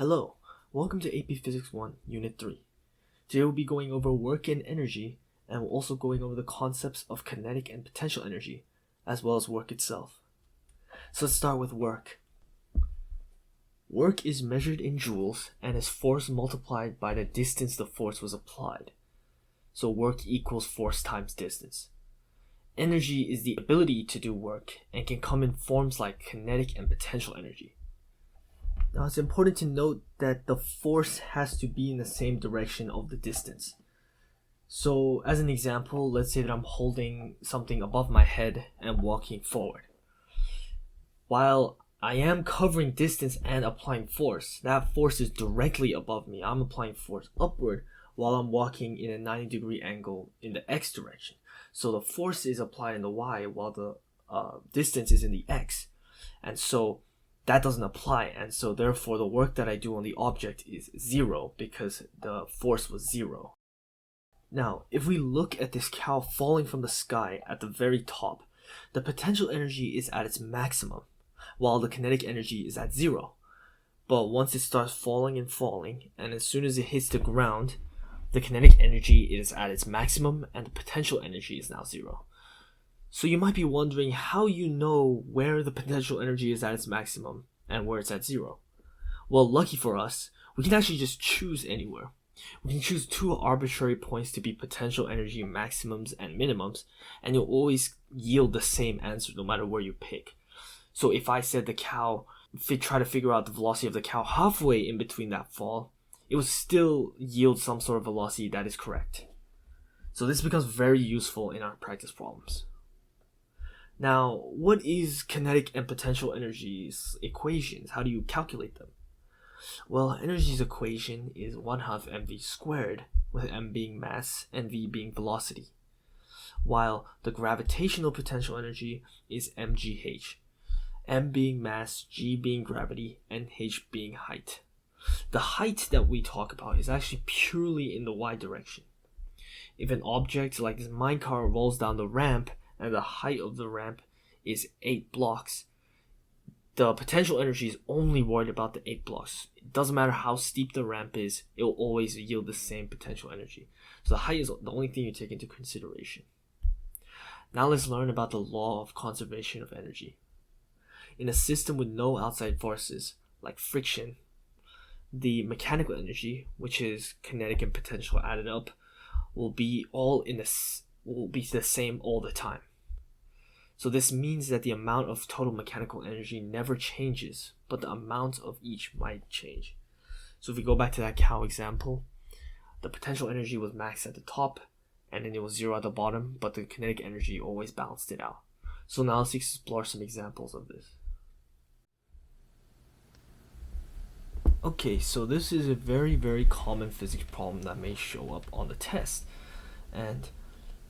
Hello, welcome to AP Physics 1, Unit 3. Today we'll be going over work and energy, and we're also going over the concepts of kinetic and potential energy, as well as work itself. So let's start with work. Work is measured in joules and is force multiplied by the distance the force was applied. So work equals force times distance. Energy is the ability to do work and can come in forms like kinetic and potential energy. Now it's important to note that the force has to be in the same direction of the distance. So as an example, let's say that I'm holding something above my head and walking forward. While I am covering distance and applying force, that force is directly above me. I'm applying force upward while I'm walking in a 90-degree angle in the x direction. So the force is applied in the y while the distance is in the x. And so that doesn't apply, and so therefore the work that I do on the object is zero because the force was zero. Now, if we look at this cow falling from the sky at the very top, the potential energy is at its maximum, while the kinetic energy is at zero. But once it starts falling, and as soon as it hits the ground, the kinetic energy is at its maximum and the potential energy is now zero. So you might be wondering how you know where the potential energy is at its maximum and where it's at zero. Well, lucky for us, we can actually just choose anywhere. We can choose two arbitrary points to be potential energy maximums and minimums, and you'll always yield the same answer no matter where you pick. So if I said the cow, try to figure out the velocity of the cow halfway in between that fall, it would still yield some sort of velocity that is correct. So this becomes very useful in our practice problems. Now, what is kinetic and potential energy's equations? How do you calculate them? Well, energy's equation is 1/2 mv squared, with m being mass and v being velocity, while the gravitational potential energy is mgh, m being mass, g being gravity, and h being height. The height that we talk about is actually purely in the y direction. If an object like this minecart rolls down the ramp, and the height of the ramp is 8 blocks, the potential energy is only worried about the 8 blocks. It doesn't matter how steep the ramp is, it will always yield the same potential energy. So the height is the only thing you take into consideration. Now let's learn about the law of conservation of energy. In a system with no outside forces, like friction, the mechanical energy, which is kinetic and potential added up, will be the same all the time. So this means that the amount of total mechanical energy never changes, but the amount of each might change. So if we go back to that cow example, the potential energy was max at the top, and then it was zero at the bottom, but the kinetic energy always balanced it out. So now let's explore some examples of this. Okay, so this is a very, very common physics problem that may show up on the test. And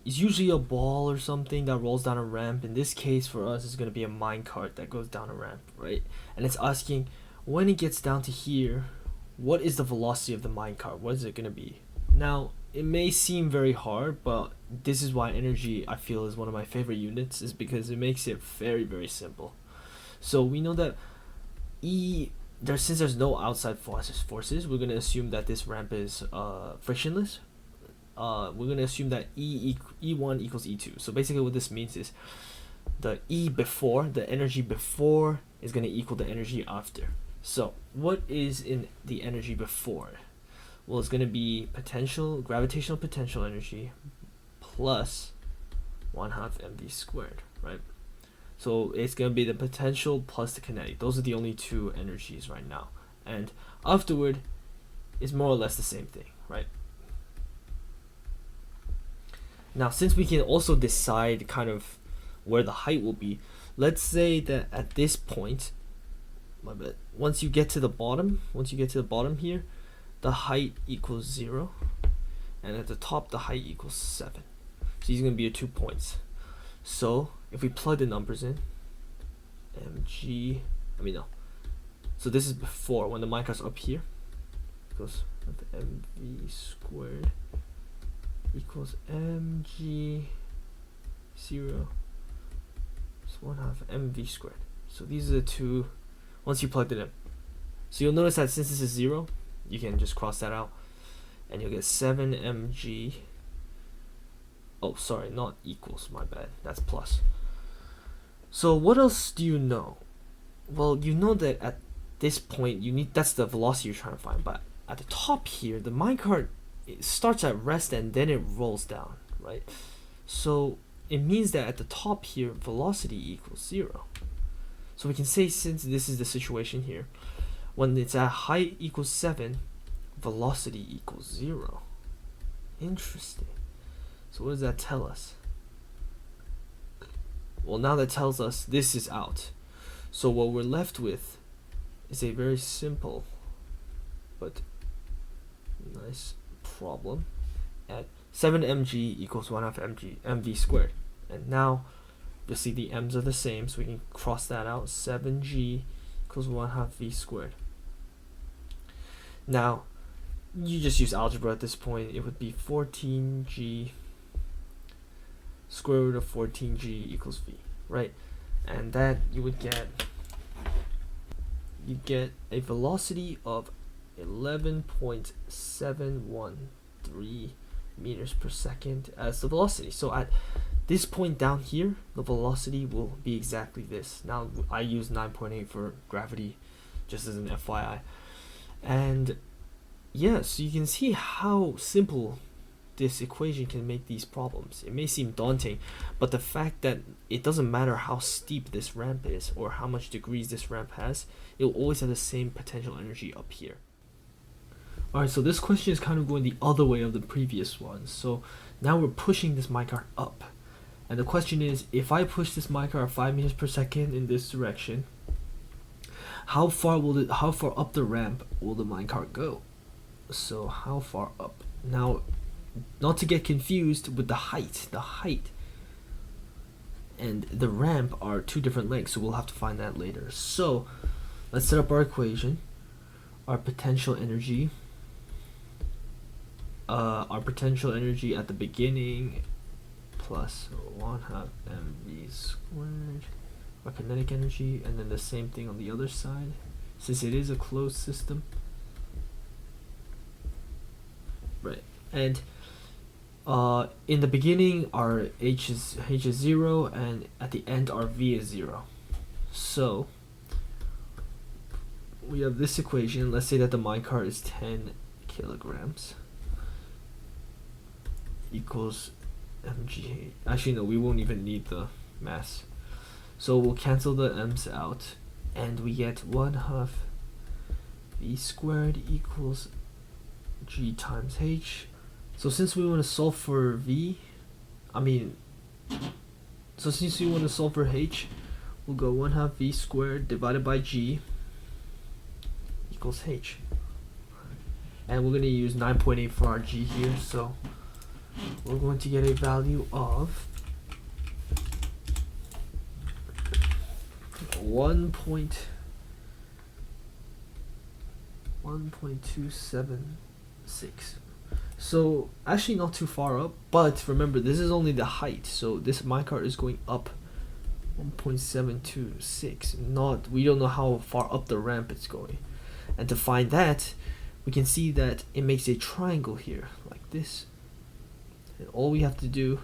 it's usually a ball or something that rolls down a ramp. In this case, for us, it's going to be a minecart that goes down a ramp, right? And it's asking, when it gets down to here, what is the velocity of the minecart? What is it going to be? Now, it may seem very hard, but this is why energy, I feel, is one of my favorite units, is because it makes it very, very simple. So we know that since there's no outside forces, we're going to assume that this ramp is frictionless. We're going to assume that E1 equals E2. So basically what this means is the energy before is going to equal the energy after. So what is in the energy before? Well, it's going to be gravitational potential energy plus 1/2 mv squared, right? So it's going to be the potential plus the kinetic. Those are the only two energies right now. And afterward is more or less the same thing, right? Now, since we can also decide kind of where the height will be, let's say that at this point, once you get to the bottom here, the height equals 0, and at the top the height equals 7. So these are going to be your 2 points. So if we plug the numbers in, so this is before, when the minecart's up here, equals mv squared equals mg 0 is 1/2 mv squared. So these are the two, once you plug it in. So you'll notice that since this is 0, you can just cross that out, and you'll get 7 mg. Oh, sorry, not equals, my bad. That's plus. So what else do you know? Well, you know that at this point, that's the velocity you're trying to find, but at the top here, the minecart, it starts at rest and then it rolls down, right? So it means that at the top here, velocity equals 0. So we can say, since this is the situation here, when it's at height equals 7, velocity equals 0. Interesting. So what does that tell us? Well, now that tells us this is out. So what we're left with is a very simple but nice problem at 7 mg equals 1/2 mv squared. And now you'll see the m's are the same, so we can cross that out. 7g equals 1/2 v squared. Now you just use algebra at this point. It would be 14g square root of 14g equals v, right? And that you get a velocity of 11.713 meters per second as the velocity. So at this point down here, the velocity will be exactly this. Now I use 9.8 for gravity, just as an FYI. And yeah, so you can see how simple this equation can make these problems. It may seem daunting, but the fact that it doesn't matter how steep this ramp is or how much degrees this ramp has, it will always have the same potential energy up here. Alright, so this question is kind of going the other way of the previous one. So now we're pushing this minecart up. And the question is, if I push this minecart 5 meters per second in this direction, how far up the ramp will the minecart go? So how far up? Now, not to get confused with the height and the ramp are two different lengths, so we'll have to find that later. So let's set up our equation. Our potential energy at the beginning plus 1/2 mv squared, our kinetic energy, and then the same thing on the other side, since it is a closed system, right? And in the beginning our h is 0, and at the end our v is 0. So we have this equation. Let's say that the minecart is 10 kilograms equals mg. Actually no, we won't even need the mass, so we'll cancel the m's out and we get 1/2 v squared equals g times h. So since we want to solve for since we want to solve for h, we'll go 1/2 v squared divided by g equals h. And we're going to use 9.8 for our g here, so we're going to get a value of 1.276. So actually not too far up, but remember this is only the height, so this minecart is going up 1.726. We don't know how far up the ramp it's going. And to find that, we can see that it makes a triangle here like this, and all we have to do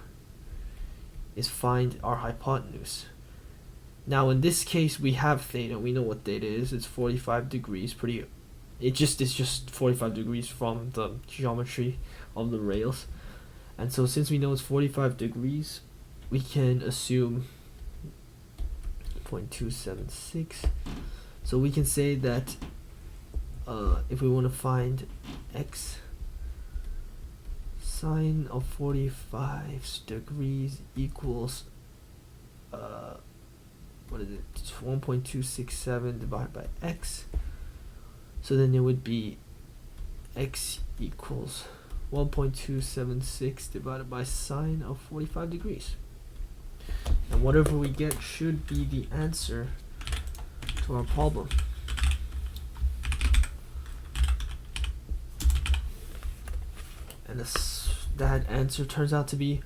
is find our hypotenuse. Now in this case we have theta. We know what theta is. It's 45 degrees. It's just 45 degrees from the geometry of the rails. And so since we know it's 45 degrees, we can assume 0.276. So we can say that if we want to find x, sine of 45 degrees equals what is it? It's 1.267 divided by x. So then it would be x equals 1.276 divided by sine of 45 degrees. And whatever we get should be the answer to our problem. And that answer turns out to be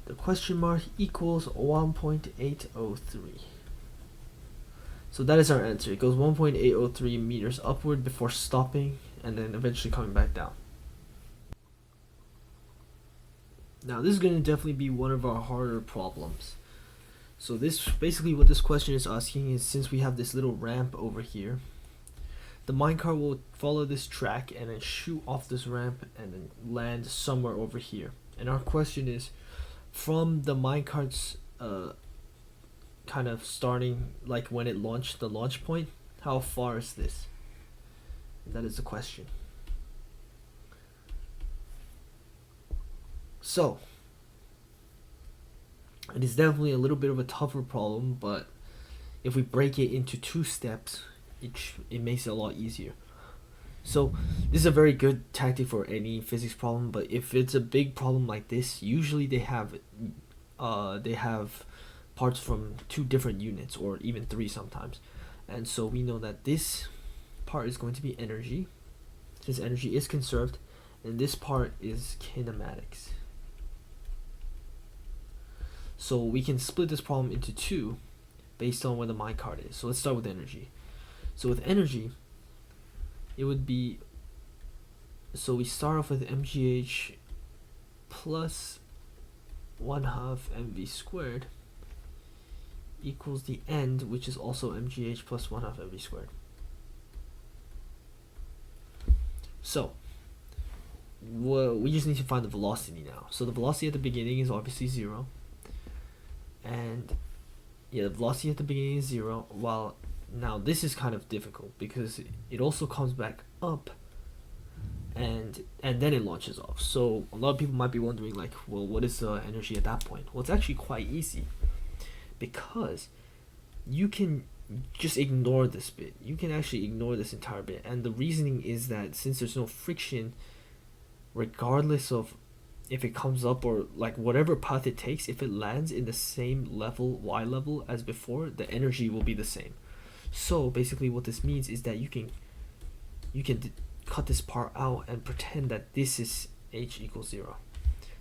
the question mark equals 1.803. So that is our answer. It goes 1.803 meters upward before stopping and then eventually coming back down. Now this is going to definitely be one of our harder problems. So this basically what this question is asking is, since we have this little ramp over here, the minecart will follow this track and then shoot off this ramp and then land somewhere over here. And our question is, from the minecart's kind of starting, like when it launched, the launch point, how far is this? That is the question. So it is definitely a little bit of a tougher problem, but if we break it into 2 steps, it makes it a lot easier. So this is a very good tactic for any physics problem, but if it's a big problem like this, usually they have parts from 2 different units, or even 3 sometimes. And so we know that this part is going to be energy, since energy is conserved, and this part is kinematics. So we can split this problem into 2 based on where the minecart is. So let's start with energy. So with energy, it would be, so we start off with mgh plus 1/2 mv squared equals the end, which is also mgh plus 1/2 mv squared. So we just need to find the velocity now. So the velocity at the beginning is obviously 0. And yeah, the velocity at the beginning is 0, while now this is kind of difficult because it also comes back up and then it launches off. So a lot of people might be wondering, like, well, what is the energy at that point? Well, it's actually quite easy, because you can just ignore this bit. You can actually ignore this entire bit, and the reasoning is that since there's no friction, regardless of if it comes up or like whatever path it takes, if it lands in the same level, y level, as before, the energy will be the same. So basically what this means is that you can cut this part out and pretend that this is h equals 0.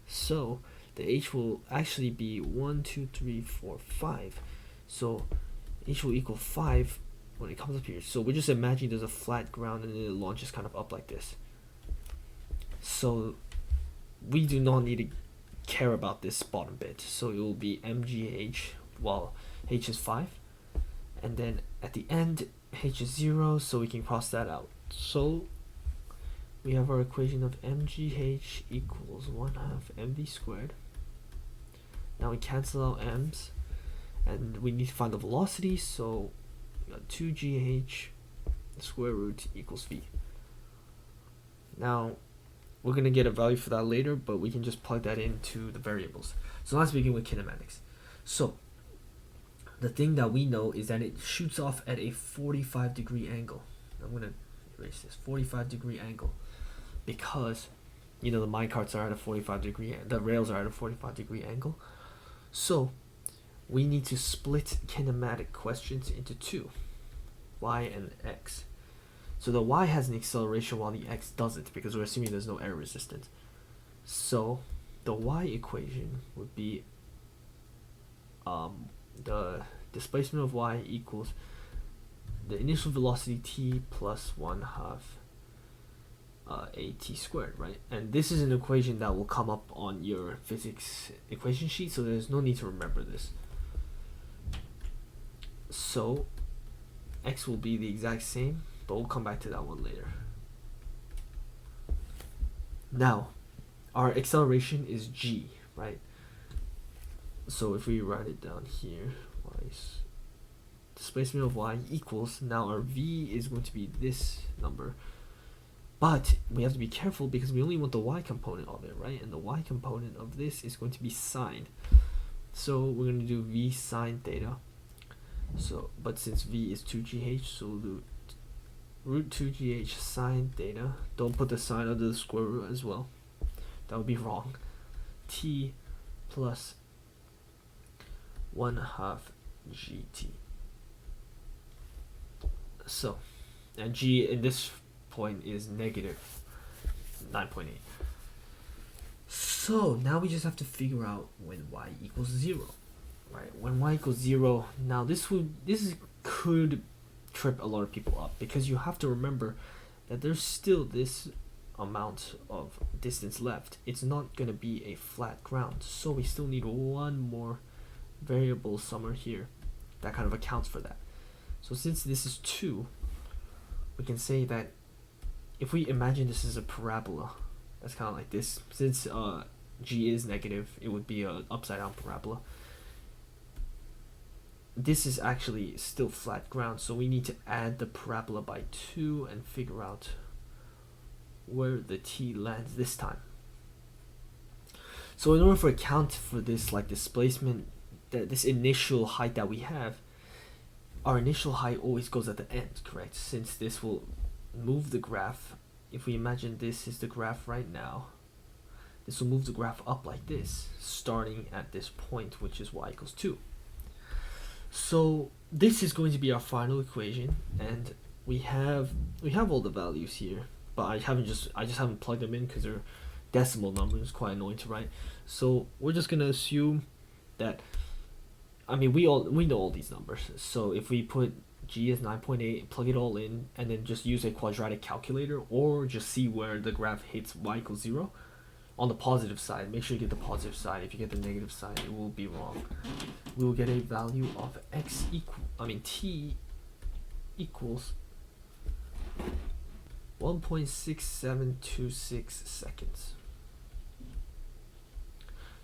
So the h will actually be 1, 2, 3, 4, 5. So h will equal 5 when it comes up here. So we're just imagining there's a flat ground and then it launches kind of up like this. So we do not need to care about this bottom bit. So it will be mgh while h is 5. And then at the end, h is 0, so we can cross that out. So we have our equation of mgh equals 1/2 mv squared. Now we cancel out m's, and we need to find the velocity, so we got 2gh square root equals v. Now we're going to get a value for that later, but we can just plug that into the variables. So let's begin with kinematics. So the thing that we know is that it shoots off at a 45-degree angle. I'm going to erase this, 45-degree angle, because you know the minecarts are at a 45-degree, the rails are at a 45-degree angle. So we need to split kinematic questions into 2, y and x. So the y has an acceleration while the x doesn't, because we're assuming there's no air resistance. So the y equation would be the displacement of y equals the initial velocity t plus 1/2 at squared, right? And this is an equation that will come up on your physics equation sheet, so there's no need to remember this. So x will be the exact same, but we'll come back to that one later. Now, our acceleration is g, right? So if we write it down here, displacement of y equals, now our v is going to be this number, but we have to be careful because we only want the y component of it, right? And the y component of this is going to be sine. So we're going to do v sine theta. So, but since v is 2gh, so we'll do root 2gh sine theta. Don't put the sine under the square root as well. That would be wrong. T plus 1/2 gt. So, and g in this point is negative 9.8. So now we just have to figure out when y equals 0. Right, when y equals 0, now this is could trip a lot of people up, because you have to remember that there's still this amount of distance left. It's not going to be a flat ground, so we still need one more variable somewhere here that kind of accounts for that. So since this is 2, we can say that if we imagine this is a parabola, that's kind of like this. Since g is negative, it would be a upside down parabola. This is actually still flat ground, so we need to add the parabola by 2 and figure out where the t lands this time. So in order for account for this like displacement, this initial height that we have, our initial height always goes at the end, correct? Since this will move the graph, if we imagine this is the graph right now, this will move the graph up like this, starting at this point, which is y equals 2. So this is going to be our final equation, and we have all the values here, but I just haven't plugged them in because they're decimal numbers, quite annoying to write. So we're just gonna assume that, I mean, we know all these numbers. So if we put g as 9.8, plug it all in, and then just use a quadratic calculator, or just see where the graph hits y equals 0. On the positive side, make sure you get the positive side. If you get the negative side, it will be wrong. We will get a value of t equals 1.6726 seconds.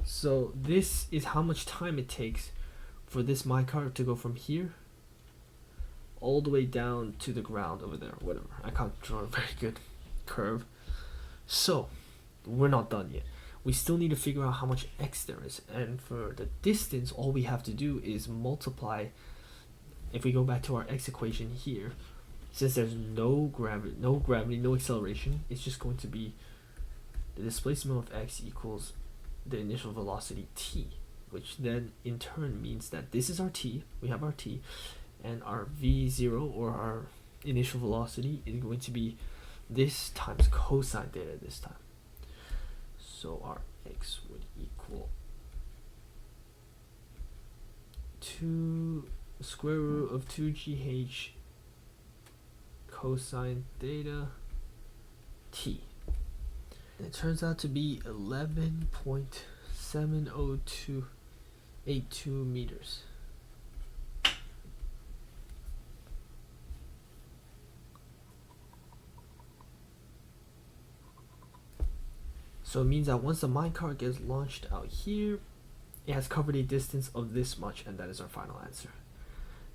So this is how much time it takes for this minecart to go from here all the way down to the ground over there, whatever. I can't draw a very good curve. So we're not done yet. We still need to figure out how much x there is, and for the distance, all we have to do is multiply. If we go back to our x equation here, since there's no gravity, no acceleration, it's just going to be the displacement of x equals the initial velocity t, which then in turn means that this is our t, we have our t, and our v0, or our initial velocity, is going to be this times cosine theta this time. So our x would equal 2 square root of 2gh cosine theta t. And it turns out to be 11.70282 meters. So it means that once the minecart gets launched out here, it has covered a distance of this much, and that is our final answer.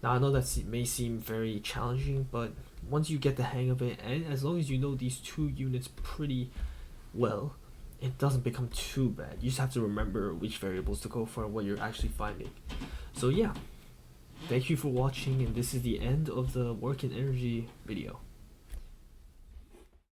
Now I know that may seem very challenging, but once you get the hang of it, and as long as you know these two units pretty well, it doesn't become too bad. You just have to remember which variables to go for and what you're actually finding. So yeah, thank you for watching, and this is the end of the work and energy video.